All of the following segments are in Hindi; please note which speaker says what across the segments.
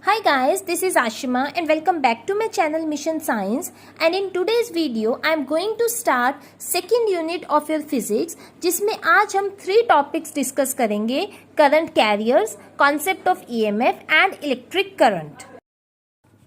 Speaker 1: Hi guys, this is Ashima and welcome back to my channel Mission Science, and in today's video I am going to start second unit of your physics जिसमें आज हम 3 topics discuss करेंगे: current carriers, concept of EMF and electric current.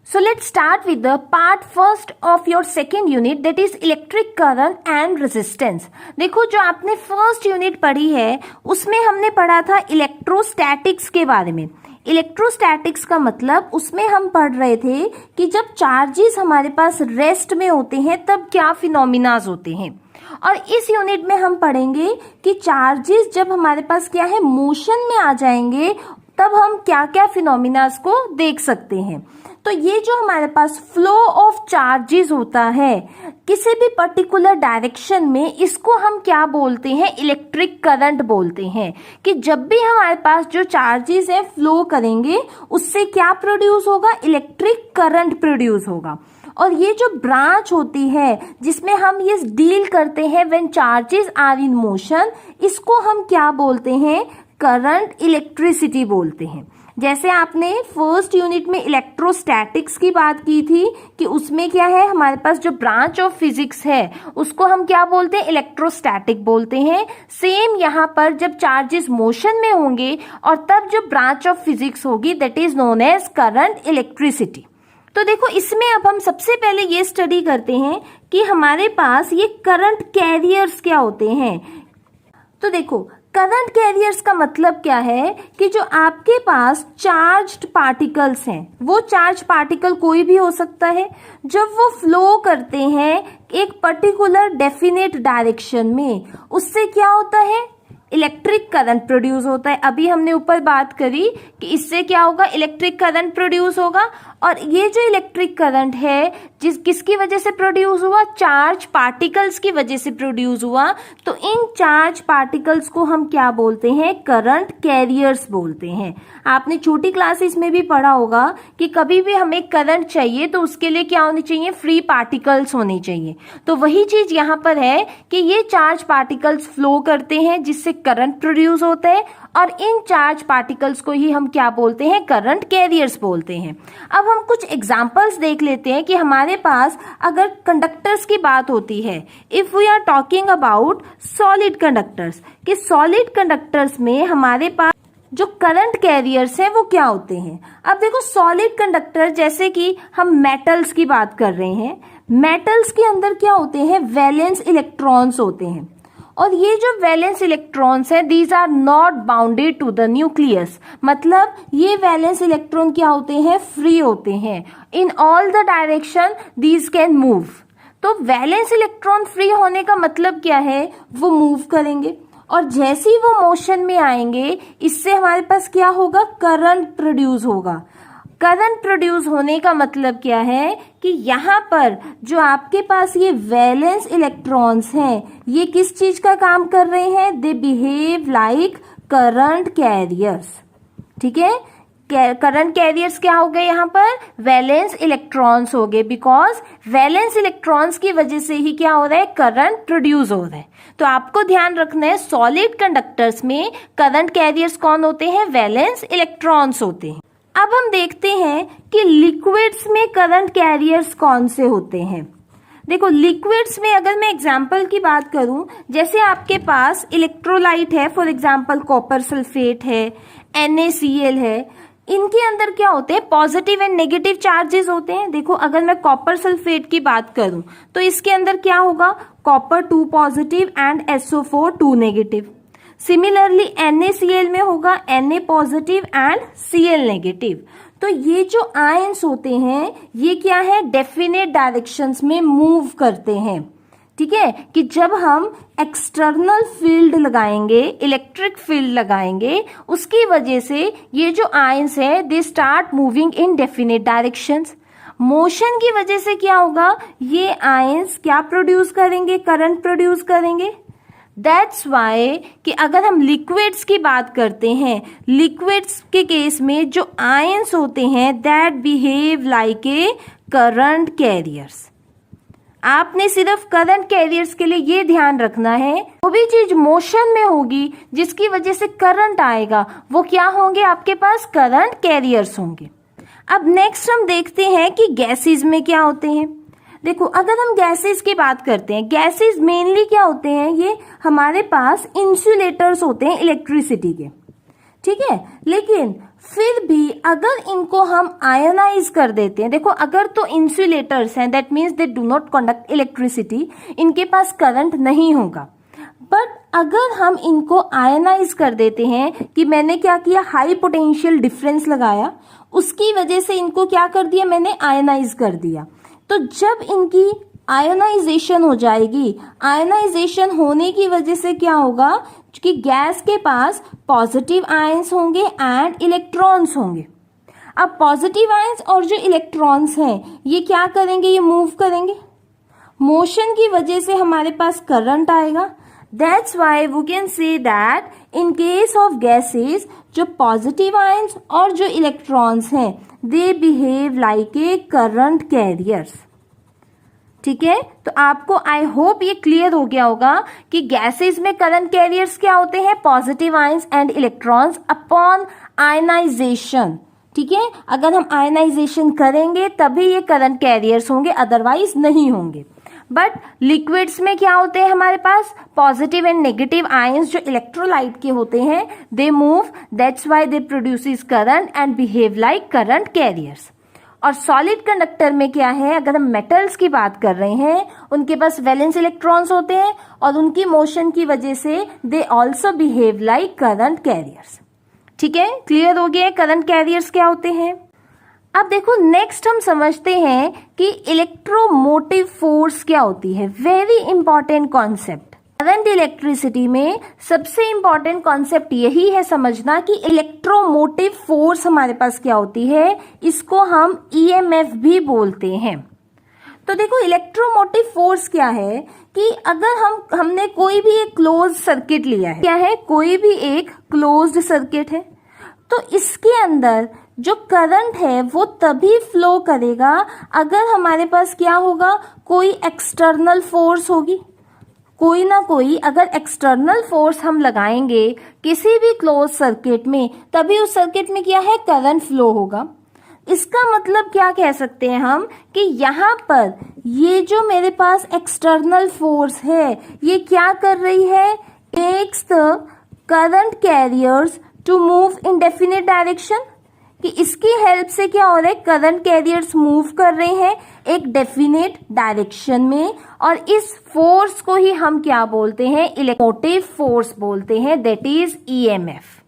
Speaker 1: So let's start with the part first of your second unit, that is electric current and resistance. देखो, जो आपने फर्स्ट यूनिट पढ़ी है उसमें हमने पढ़ा था इलेक्ट्रोस्टैटिक्स के बारे में. इलेक्ट्रोस्टैटिक्स का मतलब उसमें हम पढ़ रहे थे कि जब चार्जेस हमारे पास रेस्ट में होते हैं तब क्या फिनोमिनाज होते हैं. और इस यूनिट में हम पढ़ेंगे कि चार्जेस जब हमारे पास क्या है, मोशन में आ जाएंगे, तब हम क्या क्या फिनोमिनाज को देख सकते हैं. तो ये जो हमारे पास फ्लो ऑफ चार्जेस होता है किसी भी पर्टिकुलर डायरेक्शन में, इसको हम क्या बोलते हैं, इलेक्ट्रिक करंट बोलते हैं. कि जब भी हमारे पास जो चार्जेस हैं फ्लो करेंगे उससे क्या प्रोड्यूस होगा, इलेक्ट्रिक करंट प्रोड्यूस होगा. और ये जो ब्रांच होती है जिसमें हम ये डील करते हैं when charges are in motion, इसको हम क्या बोलते हैं, करंट इलेक्ट्रिसिटी बोलते हैं. जैसे आपने फर्स्ट यूनिट में इलेक्ट्रोस्टैटिक्स की बात की थी कि उसमें क्या है, हमारे पास जो ब्रांच ऑफ फिजिक्स है उसको हम क्या बोलते हैं, इलेक्ट्रोस्टैटिक बोलते हैं. सेम यहाँ पर जब चार्जेस मोशन में होंगे और तब जो ब्रांच ऑफ फिजिक्स होगी that is known as current electricity. तो देखो, इसमें अब हम सबसे पहले ये स्टडी करते हैं कि हमारे पास ये करंट कैरियर्स क्या होते हैं. तो देखो, करंट कैरियर्स का मतलब क्या है कि जो आपके पास चार्ज्ड पार्टिकल्स हैं, वो चार्ज पार्टिकल कोई भी हो सकता है, जब वो फ्लो करते हैं एक पर्टिकुलर डेफिनेट डायरेक्शन में, उससे क्या होता है, इलेक्ट्रिक करंट प्रोड्यूस होता है. अभी हमने ऊपर बात करी कि इससे क्या होगा, इलेक्ट्रिक करंट प्रोड्यूस होगा. और ये जो इलेक्ट्रिक करंट है किसकी वजह से प्रोड्यूस हुआ, चार्ज पार्टिकल्स की वजह से प्रोड्यूस हुआ. तो इन चार्ज पार्टिकल्स को हम क्या बोलते हैं, करंट कैरियर्स बोलते हैं. आपने छोटी क्लासेस में भी पढ़ा होगा कि कभी भी हमें करंट चाहिए तो उसके लिए क्या होनी चाहिए, फ्री पार्टिकल्स होने चाहिए. तो वही चीज यहाँ पर है कि ये चार्ज पार्टिकल्स फ्लो करते हैं जिससे करंट प्रोड्यूस होता है, और इन चार्ज पार्टिकल्स को ही हम क्या बोलते हैं, करंट कैरियर्स बोलते हैं. अब हम कुछ एग्जांपल्स देख लेते हैं कि हमारे पास अगर कंडक्टर्स की बात होती है, if we are talking about solid conductors, कि सॉलिड कंडक्टर्स में हमारे पास जो करंट कैरियर्स हैं वो क्या होते हैं. अब देखो, सॉलिड कंडक्टर जैसे कि हम मेटल्स की बात कर रहे हैं, मेटल्स के अंदर क्या होते हैं, वैलेंस इलेक्ट्रॉन्स होते हैं. और ये जो वैलेंस इलेक्ट्रॉन्स हैं these are not bounded to the nucleus, मतलब ये वैलेंस इलेक्ट्रॉन क्या होते हैं, फ्री होते हैं. In all the direction these can move. तो वैलेंस इलेक्ट्रॉन फ्री होने का मतलब क्या है, वो मूव करेंगे, और जैसे ही वो मोशन में आएंगे इससे हमारे पास क्या होगा, करंट प्रोड्यूस होगा. करंट प्रोड्यूस होने का मतलब क्या है कि यहाँ पर जो आपके पास ये वैलेंस इलेक्ट्रॉन्स हैं ये किस चीज का काम कर रहे हैं, they behave like current carriers. ठीक है, करंट कैरियर्स क्या हो गए, यहाँ पर वैलेंस इलेक्ट्रॉन्स हो गए, बिकॉज वैलेंस इलेक्ट्रॉन्स की वजह से ही क्या हो रहा है, करंट प्रोड्यूस हो रहा है. तो आपको ध्यान रखना है, सॉलिड कंडक्टर्स में करंट कैरियर्स कौन होते हैं, वैलेंस इलेक्ट्रॉन्स होते हैं. अब हम देखते हैं कि लिक्विड्स में करंट कैरियर्स कौन से होते हैं. देखो, लिक्विड्स में अगर मैं एग्जांपल की बात करूं, जैसे आपके पास इलेक्ट्रोलाइट है, फॉर एग्जांपल कॉपर सल्फेट है, NaCl है, इनके अंदर क्या होते हैं, पॉजिटिव एंड नेगेटिव चार्जेस होते हैं. देखो, अगर मैं कॉपर सल्फेट की बात करूं तो इसके अंदर क्या होगा, copper 2 positive and SO4 2 negative. Similarly NaCl में होगा Na positive and Cl negative. तो ये जो आयंस होते हैं ये क्या है, डेफिनेट डायरेक्शंस में मूव करते हैं. ठीक है, कि जब हम एक्सटर्नल फील्ड लगाएंगे, इलेक्ट्रिक फील्ड लगाएंगे, उसकी वजह से ये जो आयंस है they start moving in definite directions. Motion की वजह से क्या होगा, ये आयंस क्या प्रोड्यूस करेंगे, करंट प्रोड्यूस करेंगे. दैट्स वाई कि अगर हम लिक्विड्स की बात करते हैं, लिक्विड्स के केस में जो आयंस होते हैं that behave like a current carriers. आपने सिर्फ करंट कैरियर्स के लिए ये ध्यान रखना है, वो भी चीज मोशन में होगी जिसकी वजह से करंट आएगा, वो क्या होंगे, आपके पास करंट कैरियर्स होंगे. अब नेक्स्ट हम देखते हैं कि गैसेस में क्या होते हैं। देखो, अगर हम गैसेस की बात करते हैं, गैसेस मेनली क्या होते हैं, ये हमारे पास इंसुलेटर्स होते हैं इलेक्ट्रिसिटी के, ठीक है। लेकिन फिर भी अगर इनको हम आयनाइज कर देते हैं, देखो अगर तो इंसुलेटर्स हैं, that means they do not conduct electricity, इनके पास करंट नहीं होगा। बट अगर हम इनको आयनाइज कर देते हैं, कि मैंने क्या किया, हाई पोटेंशियल डिफरेंस लगाया, उसकी वजह से इनको क्या कर दिया, मैंने आयनाइज कर दिया। तो जब इनकी आयनाइजेशन हो जाएगी, आयनाइजेशन होने की वजह से क्या होगा कि गैस के पास पॉजिटिव आयंस होंगे एंड इलेक्ट्रॉन्स होंगे। अब पॉजिटिव आयंस और जो इलेक्ट्रॉन्स हैं ये क्या करेंगे, ये मूव करेंगे, मोशन की वजह से हमारे पास करंट आएगा। That's why we can say that in case of gases, जो पॉजिटिव आयंस और जो इलेक्ट्रॉन्स हैं they behave like a current carriers. ठीक है, तो आपको आई होप ये क्लियर हो गया होगा कि गैसेस में करंट कैरियर्स क्या होते हैं, positive ions and electrons upon ionization. ठीक है, अगर हम आयनाइजेशन करेंगे तभी ये करंट कैरियर्स होंगे, अदरवाइज नहीं होंगे। बट लिक्विड्स में क्या होते हैं हमारे पास, पॉजिटिव एंड नेगेटिव आयंस जो इलेक्ट्रोलाइट के होते हैं, they move, that's why they produces current and behave like current carriers. और सॉलिड कंडक्टर में क्या है, अगर हम मेटल्स की बात कर रहे हैं, उनके पास वैलेंस इलेक्ट्रॉन्स होते हैं और उनकी मोशन की वजह से they also behave like current carriers. ठीक है, क्लियर हो गया करंट कैरियर्स क्या होते हैं। अब देखो नेक्स्ट हम समझते हैं कि इलेक्ट्रोमोटिव फोर्स क्या होती है। Very important concept. Current electricity में सबसे इंपॉर्टेंट कॉन्सेप्ट यही है समझना कि इलेक्ट्रोमोटिव फोर्स हमारे पास क्या होती है, इसको हम ईएमएफ भी बोलते हैं। तो देखो इलेक्ट्रोमोटिव फोर्स क्या है कि अगर हमने कोई भी एक क्लोज सर्किट लिया है, क्या है, कोई भी एक क्लोज्ड सर्किट है, तो इसके अंदर जो करंट है वो तभी फ्लो करेगा अगर हमारे पास क्या होगा, कोई एक्सटर्नल फोर्स होगी, कोई ना कोई अगर एक्सटर्नल फोर्स हम लगाएंगे किसी भी क्लोज सर्किट में, तभी उस सर्किट में क्या है, करंट फ्लो होगा। इसका मतलब क्या कह सकते हैं हम कि यहाँ पर ये जो मेरे पास एक्सटर्नल फोर्स है ये क्या कर रही है, takes the current carriers to move in definite direction, कि इसकी हेल्प से क्या हो रहा है, करंट कैरियर्स मूव कर रहे हैं एक डेफिनेट डायरेक्शन में, और इस फोर्स को ही हम क्या बोलते हैं, इलेक्ट्रोमोटिव फोर्स बोलते हैं, दैट इज ईएमएफ।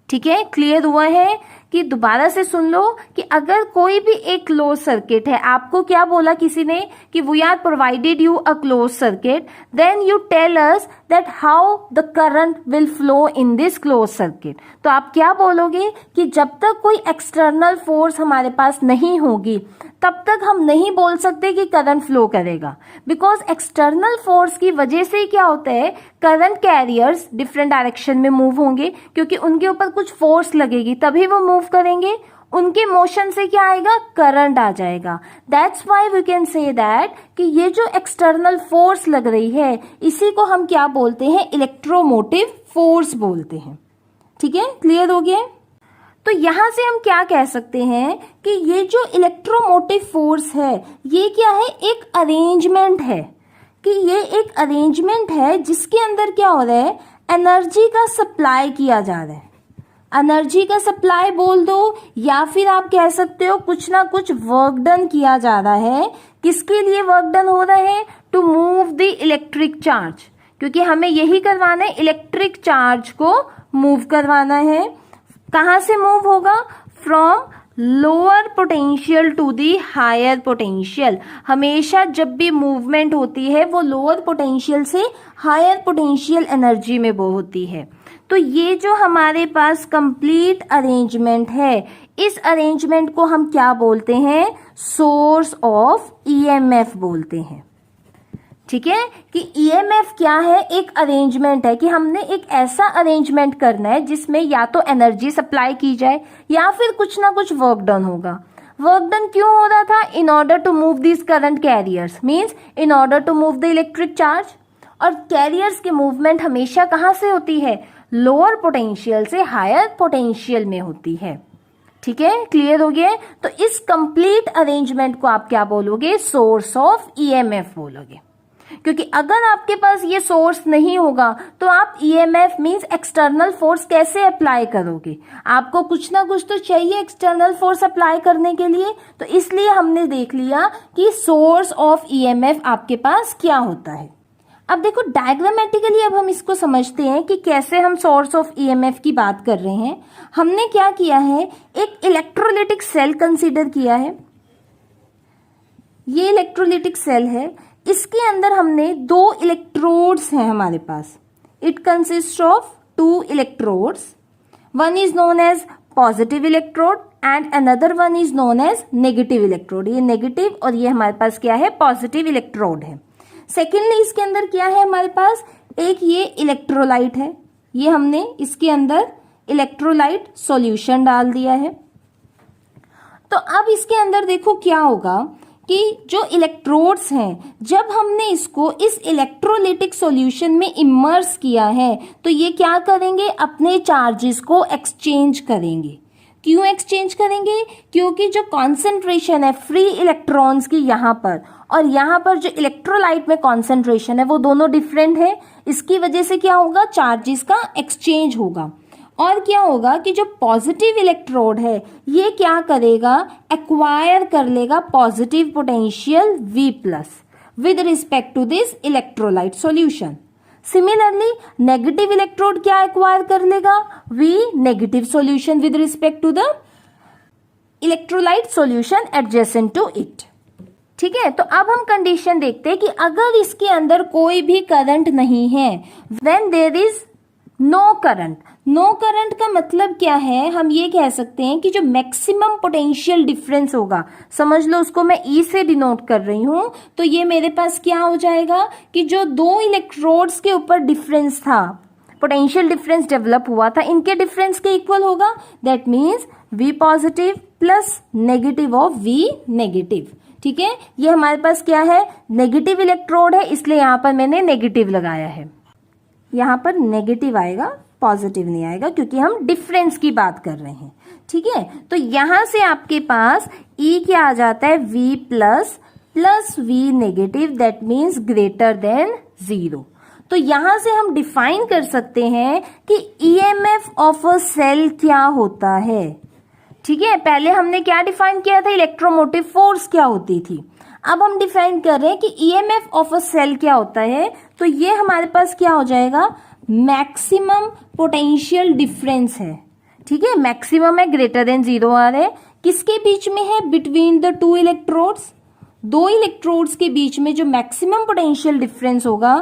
Speaker 1: ठीक है, क्लियर हुआ है कि दोबारा से सुन लो कि अगर कोई भी एक क्लोज सर्किट है, आपको क्या बोला किसी ने कि we are provided you a close circuit, then you tell us that how the current will flow in this close circuit. तो आप क्या बोलोगे कि जब तक कोई एक्सटर्नल फोर्स हमारे पास नहीं होगी तब तक हम नहीं बोल सकते कि करंट फ्लो करेगा, बिकॉज एक्सटर्नल फोर्स की वजह से क्या होता है, करंट कैरियर्स डिफरेंट डायरेक्शन में मूव होंगे, क्योंकि उनके ऊपर कुछ फोर्स लगेगी तभी वो मूव करेंगे, उनके मोशन से क्या आएगा, करंट आ जाएगा। That's why we can say that कि ये जो एक्सटर्नल फोर्स लग रही है इसी को हम क्या बोलते हैं, इलेक्ट्रोमोटिव फोर्स बोलते हैं। ठीक है, क्लियर हो गया। तो यहां से हम क्या कह सकते हैं कि ये जो इलेक्ट्रोमोटिव फोर्स है ये क्या है, एक अरेंजमेंट है, कि ये एक अरेंजमेंट है जिसके अंदर क्या हो रहा है, एनर्जी का सप्लाई किया जा रहा है। एनर्जी का सप्लाई बोल दो या फिर आप कह सकते हो कुछ ना कुछ वर्क डन किया जा रहा है। किसके लिए वर्क डन हो रहा है, to move the electric charge, क्योंकि हमें यही करवाना है, इलेक्ट्रिक चार्ज को मूव करवाना है। कहाँ से मूव होगा, from lower potential to the higher potential. हमेशा जब भी मूवमेंट होती है वो लोअर पोटेंशियल से हायर पोटेंशियल एनर्जी में वो होती है। तो ये जो हमारे पास कंप्लीट अरेंजमेंट है, इस अरेंजमेंट को हम क्या बोलते हैं, सोर्स ऑफ ईएमएफ बोलते हैं। ठीक है, कि ईएमएफ क्या है, एक अरेंजमेंट है, कि हमने एक ऐसा अरेंजमेंट करना है जिसमें या तो एनर्जी सप्लाई की जाए या फिर कुछ ना कुछ वर्क डन होगा। वर्क डन क्यों हो रहा था, in order to move this current carriers, means in order to move the electric charge. और कैरियर्स की मूवमेंट हमेशा कहाँ से होती है, लोअर पोटेंशियल से हायर पोटेंशियल में होती है। ठीक है, क्लियर हो गया है। तो इस कंप्लीट अरेंजमेंट को आप क्या बोलोगे, सोर्स ऑफ ईएमएफ बोलोगे, क्योंकि अगर आपके पास ये सोर्स नहीं होगा तो आप ईएमएफ मींस एक्सटर्नल फोर्स कैसे अप्लाई करोगे, आपको कुछ ना कुछ तो चाहिए एक्सटर्नल फोर्स अप्लाई करने के लिए। तो इसलिए हमने देख लिया कि सोर्स ऑफ ईएमएफ आपके पास क्या होता है। अब देखो डायग्रामेटिकली अब हम इसको समझते हैं कि कैसे हम सोर्स ऑफ ईएमएफ की बात कर रहे हैं। हमने क्या किया है, एक इलेक्ट्रोलिटिक सेल कंसीडर किया है। ये इलेक्ट्रोलिटिक सेल है, इसके अंदर हमने 2 इलेक्ट्रोड्स हैं हमारे पास। It consist of 2 electrodes, one is known as positive electrode and another one is known as negative electrode. ये नेगेटिव और ये हमारे पास क्या है, पॉजिटिव इलेक्ट्रोड है। सेकेंडली इसके अंदर क्या है हमारे पास, एक ये इलेक्ट्रोलाइट है, ये हमने इसके अंदर इलेक्ट्रोलाइट सॉल्यूशन डाल दिया है। तो अब इसके अंदर देखो क्या होगा कि जो इलेक्ट्रोड्स हैं, जब हमने इसको इस इलेक्ट्रोलिटिक सॉल्यूशन में इमर्स किया है तो ये क्या करेंगे, अपने चार्जेस को एक्सचेंज करेंगे। क्यों एक्सचेंज करेंगे, क्योंकि जो कॉन्सेंट्रेशन है फ्री इलेक्ट्रॉन्स की यहाँ पर और यहाँ पर जो इलेक्ट्रोलाइट में कॉन्सेंट्रेशन है वो दोनों डिफरेंट है। इसकी वजह से क्या होगा, चार्जेस का एक्सचेंज होगा। और क्या होगा कि जो पॉजिटिव इलेक्ट्रोड है ये क्या करेगा, एक्वायर कर लेगा positive potential V plus with respect to this electrolyte solution. Similarly negative electrode क्या एक्वायर कर लेगा, V negative solution with respect to the electrolyte solution adjacent to it. ठीक है, तो अब हम कंडीशन देखते हैं कि अगर इसके अंदर कोई भी करंट नहीं है, when there is no current. No current का मतलब क्या है, हम ये कह सकते हैं कि जो मैक्सिमम पोटेंशियल डिफरेंस होगा, समझ लो उसको मैं E से डिनोट कर रही हूं, तो ये मेरे पास क्या हो जाएगा कि जो 2 इलेक्ट्रोड्स के ऊपर डिफरेंस था, पोटेंशियल डिफरेंस डेवलप हुआ था, इनके डिफरेंस के इक्वल होगा। That means V positive plus negative of V negative. ठीक है, ये हमारे पास क्या है, नेगेटिव इलेक्ट्रोड है, इसलिए यहां पर मैंने नेगेटिव लगाया है। यहाँ पर नेगेटिव आएगा, पॉजिटिव नहीं आएगा, क्योंकि हम डिफरेंस की बात कर रहे हैं। ठीक है, तो यहां से आपके पास E क्या आ जाता है, V plus plus V negative, that means greater than 0। तो यहां से हम डिफाइन कर सकते हैं कि EMF ऑफ अ सेल क्या होता है। ठीक है, पहले हमने क्या डिफाइन किया था, इलेक्ट्रोमोटिव फोर्स क्या होती थी। अब हम डिफाइन कर रहे हैं कि EMF ऑफ अ सेल क्या होता है। तो ये हमारे पास क्या हो जाएगा, मैक्सिमम पोटेंशियल डिफरेंस है। ठीक है, मैक्सिमम है, ग्रेटर देन 0 आ रहा है, किसके बीच में है, बिटवीन द 2 इलेक्ट्रोड्स। 2 इलेक्ट्रोड्स के बीच में जो मैक्सिमम पोटेंशियल डिफरेंस होगा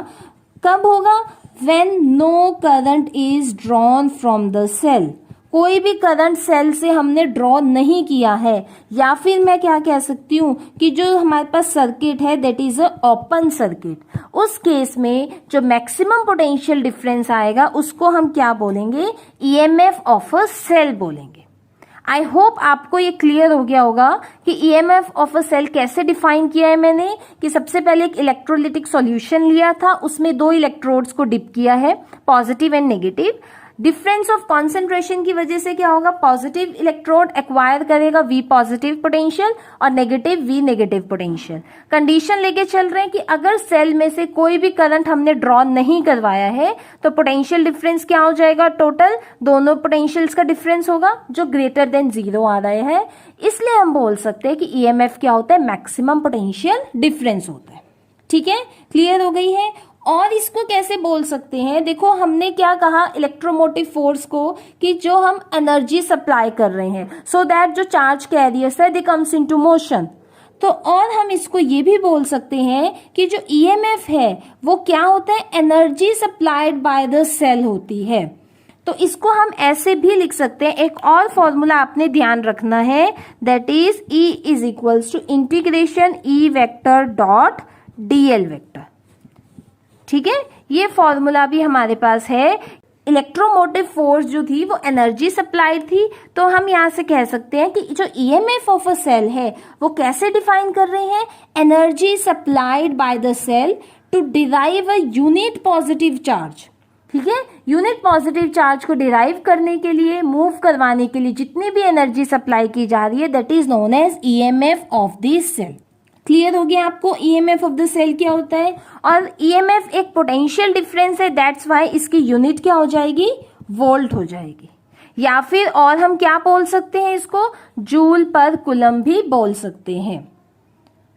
Speaker 1: कब होगा, when no current is drawn from the cell. कोई भी करंट सेल से हमने ड्रॉ नहीं किया है, या फिर मैं क्या कह सकती हूँ कि जो हमारे पास सर्किट है that is a open circuit, उस केस में जो मैक्सिमम पोटेंशियल डिफरेंस आएगा उसको हम क्या बोलेंगे, EMF ऑफ अ सेल बोलेंगे। आई होप आपको ये क्लियर हो गया होगा कि EMF ऑफ अ सेल कैसे डिफाइन किया है मैंने, कि सबसे पहले एक इलेक्ट्रोलिटिक सॉल्यूशन लिया था, उसमें 2 इलेक्ट्रोड्स को डिप किया है, positive and negative. Difference of concentration की वजह से क्या होगा, पॉजिटिव इलेक्ट्रोड एक्वायर करेगा V पॉजिटिव पोटेंशियल और negative V negative potential. Condition लेके चल रहे हैं कि अगर सेल में से कोई भी करंट हमने ड्रॉ नहीं करवाया है तो पोटेंशियल डिफरेंस क्या हो जाएगा, टोटल दोनों पोटेंशियल्स का डिफरेंस होगा जो ग्रेटर देन 0 आ रहा है। इसलिए हम बोल सकते हैं कि EMF क्या होता है, मैक्सिमम पोटेंशियल डिफरेंस होता है। ठीक है, क्लियर हो गई है। और इसको कैसे बोल सकते हैं, देखो हमने क्या कहा इलेक्ट्रोमोटिव फोर्स को, कि जो हम एनर्जी सप्लाई कर रहे हैं सो दैट जो चार्ज कैरियर्स है दे कम्स इनटू मोशन। तो और हम इसको ये भी बोल सकते हैं कि जो EMF है वो क्या होता है, energy supplied by the cell होती है। तो इसको हम ऐसे भी लिख सकते हैं, एक और फॉर्मूला आपने ध्यान रखना है, that is E is equals to integration E vector dot DL vector. ठीक है, ये फॉर्मूला भी हमारे पास है। इलेक्ट्रोमोटिव फोर्स जो थी वो एनर्जी सप्लाइड थी, तो हम यहाँ से कह सकते हैं कि जो EMF ऑफ अ सेल है वो कैसे डिफाइन कर रहे हैं, energy supplied by the cell to derive a unit positive charge. ठीक है। यूनिट पॉजिटिव चार्ज को डिराइव करने के लिए, मूव करवाने के लिए जितनी भी एनर्जी सप्लाई की जा रही है, that is known as EMF of the cell. Clear हो गया आपको ईएमएफ ऑफ द सेल क्या होता है? और ईएमएफ एक पोटेंशियल डिफरेंस है, दैट्स वाई इसकी यूनिट क्या हो जाएगी? वोल्ट हो जाएगी, या फिर और हम क्या बोल सकते हैं इसको? जूल पर कूलम भी बोल सकते हैं।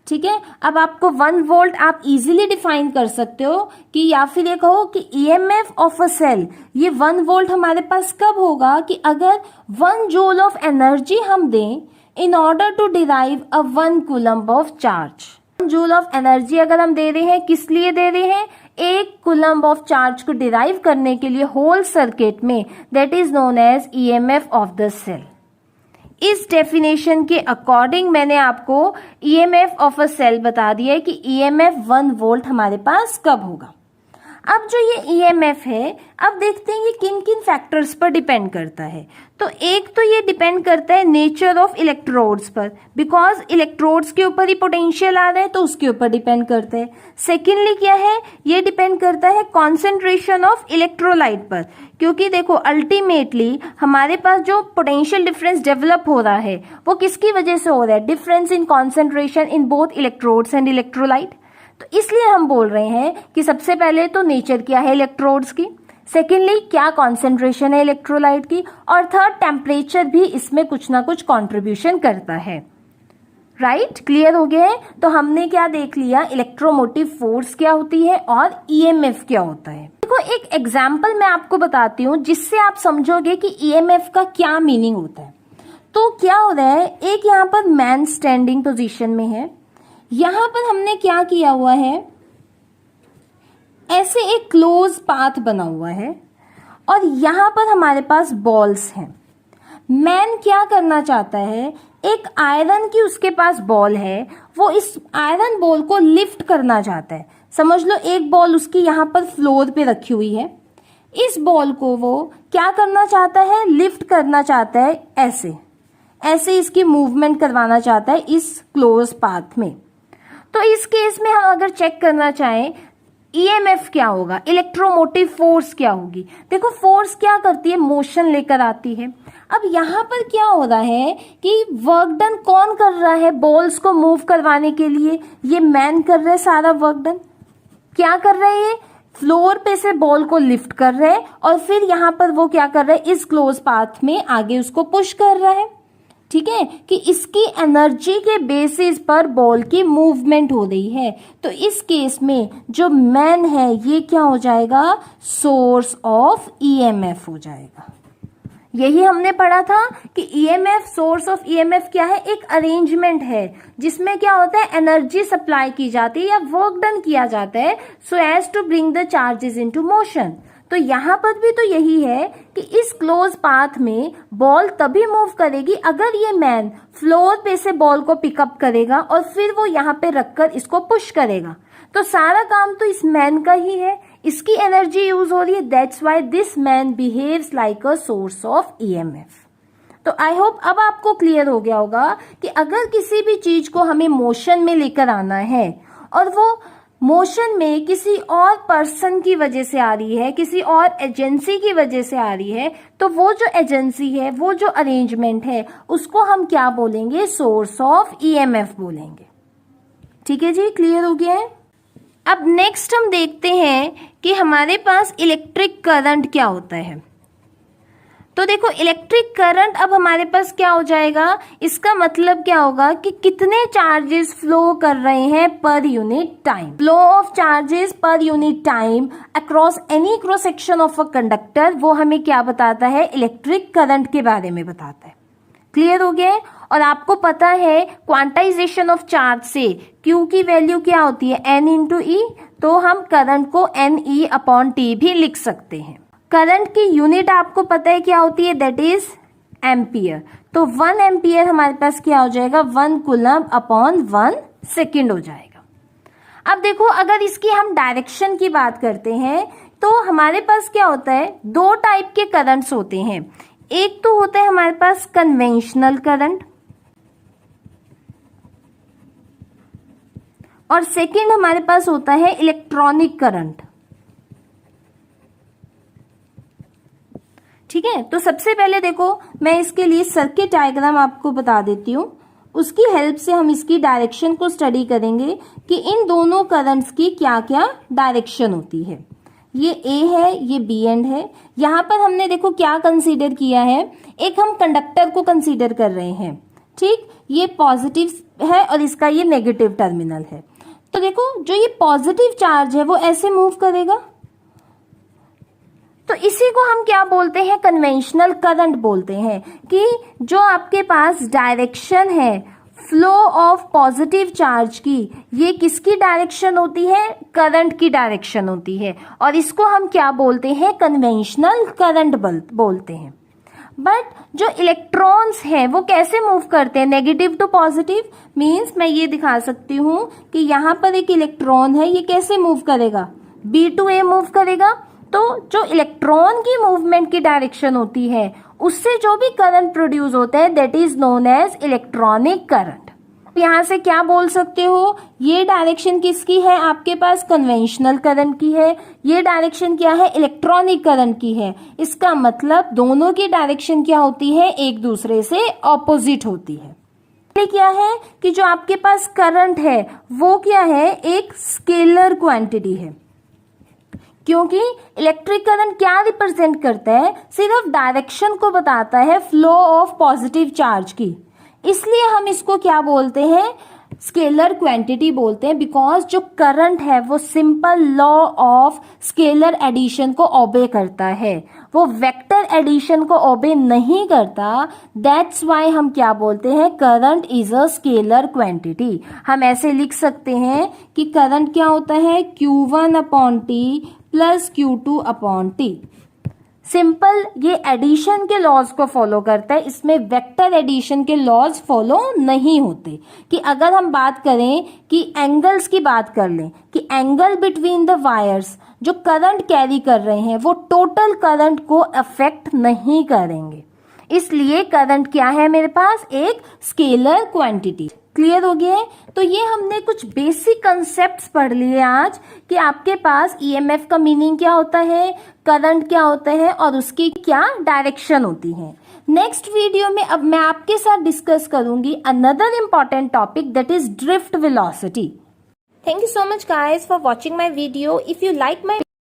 Speaker 1: ठीक है। अब आपको 1 वोल्ट आप इजीली डिफाइन कर सकते हो कि, या फिर ये कहो कि ईएमएफ ऑफ अ सेल, ये 1 वोल्ट हमारे पास कब होगा? कि अगर 1 जूल ऑफ एनर्जी हम दें in order to derive a 1 coulomb of charge. 1 joule of energy अगर हम दे रहे हैं, किस लिए दे रहे हैं? 1 कूलम ऑफ चार्ज को डिराइव करने के लिए होल सर्किट में, that is known as EMF of the cell. इस डेफिनेशन के अकॉर्डिंग मैंने आपको ईएमएफ ऑफ अ सेल बता दिया है कि ईएमएफ 1 वोल्ट हमारे पास कब होगा। अब जो ये ईएमएफ है, अब देखते हैं ये किन किन फैक्टर्स पर डिपेंड करता है। तो एक तो ये डिपेंड करता है नेचर ऑफ इलेक्ट्रोड्स पर, बिकॉज इलेक्ट्रोड्स के ऊपर ही पोटेंशियल आ रहा है तो उसके ऊपर डिपेंड करता है। सेकेंडली क्या है? ये डिपेंड करता है कॉन्सेंट्रेशन ऑफ इलेक्ट्रोलाइट पर, क्योंकि देखो अल्टीमेटली हमारे पास जो पोटेंशियल डिफरेंस डेवलप हो रहा है वो किसकी वजह से हो रहा है? Difference in concentration in both electrodes and electrolyte. तो इसलिए हम बोल रहे हैं कि सबसे पहले तो नेचर क्या है इलेक्ट्रोड्स की, सेकेंडली क्या कॉन्सेंट्रेशन है इलेक्ट्रोलाइट की, और थर्ड टेम्परेचर भी इसमें कुछ ना कुछ कंट्रीब्यूशन करता है। राइट, क्लियर हो गया है? तो हमने क्या देख लिया? इलेक्ट्रोमोटिव फोर्स क्या होती है और ईएमएफ क्या होता है। देखो एक एग्जाम्पल मैं आपको बताती हूँ जिससे आप समझोगे कि ईएमएफ का क्या मीनिंग होता है। तो क्या हो रहा है, एक यहाँ पर मैन स्टैंडिंग पोजीशन में है, यहां पर हमने क्या किया हुआ है, ऐसे एक क्लोज पाथ बना हुआ है और यहां पर हमारे पास बॉल्स हैं। मैन क्या करना चाहता है? एक आयरन की उसके पास बॉल है, वो इस आयरन बॉल को लिफ्ट करना चाहता है। समझ लो एक बॉल उसकी यहां पर फ्लोर पे रखी हुई है, इस बॉल को वो क्या करना चाहता है? लिफ्ट करना चाहता है, ऐसे ऐसे इसकी मूवमेंट करवाना चाहता है इस क्लोज पाथ में। तो इस केस में हम अगर चेक करना चाहें ईएमएफ क्या होगा, इलेक्ट्रोमोटिव फोर्स क्या होगी। देखो फोर्स क्या करती है? मोशन लेकर आती है। अब यहाँ पर क्या हो रहा है कि वर्क डन कौन कर रहा है? बॉल्स को मूव करवाने के लिए ये मैन कर रहा है सारा वर्क डन। क्या कर रहे हैं? फ्लोर पे से बॉल को लिफ्ट कर रहे हैं और फिर यहाँ पर वो क्या कर रहा है? इस क्लोज पाथ में आगे उसको पुश कर रहा है। ठीक है, कि इसकी एनर्जी के बेसिस पर बॉल की मूवमेंट हो रही है। तो इस केस में जो मैन है ये क्या हो जाएगा? सोर्स ऑफ ईएमएफ हो जाएगा। यही हमने पढ़ा था कि ईएमएफ, सोर्स ऑफ ईएमएफ क्या है? एक अरेंजमेंट है जिसमें क्या होता है? एनर्जी सप्लाई की जाती है या वर्क डन किया जाता है so as to bring the charges into motion. तो यहाँ पर भी तो यही है कि इस क्लोज पाथ में बॉल तभी मूव करेगी अगर ये मैन फ्लोर पे से बॉल को पिकअप करेगा और फिर वो यहाँ पे रखकर इसको पुश करेगा। तो सारा काम तो इस मैन का ही है, इसकी एनर्जी यूज हो रही है, that's why this man behaves like a source of EMF. तो आई होप अब आपको क्लियर हो गया होगा कि अगर किसी भी चीज को हमें मोशन में लेकर आना है और वो मोशन में किसी और पर्सन की वजह से आ रही है, किसी और एजेंसी की वजह से आ रही है, तो वो जो एजेंसी है, वो जो अरेंजमेंट है, उसको हम क्या बोलेंगे? सोर्स ऑफ ईएमएफ बोलेंगे। ठीक है जी, क्लियर हो गया है? अब नेक्स्ट हम देखते हैं कि हमारे पास इलेक्ट्रिक करंट क्या होता है। तो देखो इलेक्ट्रिक करंट अब हमारे पास क्या हो जाएगा? इसका मतलब क्या होगा कि कितने चार्जेस फ्लो कर रहे हैं per unit time. Flow of charges per unit time across any cross section of a conductor, वो हमें क्या बताता है? इलेक्ट्रिक करंट के बारे में बताता है। क्लियर हो गया है? और आपको पता है क्वांटाइजेशन ऑफ चार्ज से Q की वैल्यू क्या होती है? N इंटू ई। तो हम करंट को NE अपॉन T भी लिख सकते हैं। करंट की यूनिट आपको पता है क्या होती है? That is ampere. तो 1 एम्पियर हमारे पास क्या हो जाएगा? 1 कूलम अपॉन 1 सेकेंड हो जाएगा। अब देखो अगर इसकी हम डायरेक्शन की बात करते हैं तो हमारे पास क्या होता है? 2 टाइप के करंट्स होते हैं। एक तो होता है हमारे पास कन्वेंशनल करंट और सेकेंड हमारे पास होता है इलेक्ट्रॉनिक करंट। है, तो सबसे पहले देखो मैं इसके लिए सर्किट डायग्राम आपको बता देती हूँ, उसकी हेल्प से हम इसकी डायरेक्शन को स्टडी करेंगे कि इन दोनों करंट्स की क्या क्या डायरेक्शन होती है। ये ए है, ये बी एंड है। यहाँ पर हमने देखो क्या कंसीडर किया है, एक हम कंडक्टर को कंसीडर कर रहे हैं, ठीक। ये पॉजिटिव है और इसका ये नेगेटिव टर्मिनल है। तो देखो जो ये पॉजिटिव चार्ज है वो ऐसे मूव करेगा, तो इसी को हम क्या बोलते हैं, कन्वेंशनल करंट बोलते हैं। कि जो आपके पास डायरेक्शन है फ्लो ऑफ पॉजिटिव चार्ज की, ये किसकी डायरेक्शन होती है, करंट की डायरेक्शन होती है, और इसको हम क्या बोलते हैं, कन्वेंशनल करंट बोलते हैं। बट जो इलेक्ट्रॉन्स हैं वो कैसे मूव करते हैं, नेगेटिव टू पॉजिटिव। मीन्स मैं ये दिखा सकती हूं कि यहाँ पर एक इलेक्ट्रॉन है, ये कैसे मूव करेगा, बी टू ए मूव करेगा। तो जो इलेक्ट्रॉन की मूवमेंट की डायरेक्शन होती है उससे जो भी करंट प्रोड्यूस होता है that is known as electronic current. यहाँ से क्या बोल सकते हो, ये डायरेक्शन किसकी है, आपके पास कन्वेंशनल करंट की है, ये डायरेक्शन क्या है, इलेक्ट्रॉनिक करंट की है। इसका मतलब दोनों की डायरेक्शन क्या होती है, एक दूसरे से ऑपोजिट होती है। ये क्या है कि जो आपके पास करंट है वो क्या है, एक स्केलर क्वांटिटी है, क्योंकि इलेक्ट्रिक करंट क्या रिप्रेजेंट करता है, सिर्फ डायरेक्शन को बताता है फ्लो ऑफ पॉजिटिव चार्ज की, इसलिए हम इसको क्या बोलते हैं, स्केलर क्वांटिटी बोलते हैं। बिकॉज जो करंट है वो simple law of scalar addition को ओबे करता है, वो वेक्टर एडिशन को ओबे नहीं करता। दैट्स वाई हम क्या बोलते हैं, current is a scalar quantity. हम ऐसे लिख सकते हैं कि करंट क्या होता है, Q1 upon T plus Q2 upon T. Simple ये एडिशन के लॉज को फॉलो करता है, इसमें वेक्टर एडिशन के लॉज फॉलो नहीं होते। कि अगर हम बात करें कि एंगल्स की बात कर लें कि एंगल बिटवीन द वायर्स जो करंट कैरी कर रहे हैं वो टोटल करंट को अफेक्ट नहीं करेंगे, इसलिए करंट क्या है मेरे पास, एक स्केलर क्वांटिटी। क्लियर हो गया है। तो ये हमने कुछ बेसिक कंसेप्ट्स पढ़ लिए आज कि आपके पास ईएमएफ का मीनिंग क्या होता है, करंट क्या होता है और उसकी क्या डायरेक्शन होती है। नेक्स्ट वीडियो में अब मैं आपके साथ डिस्कस करूंगी another important topic that is drift velocity. Thank you so much guys for watching my video. If you like my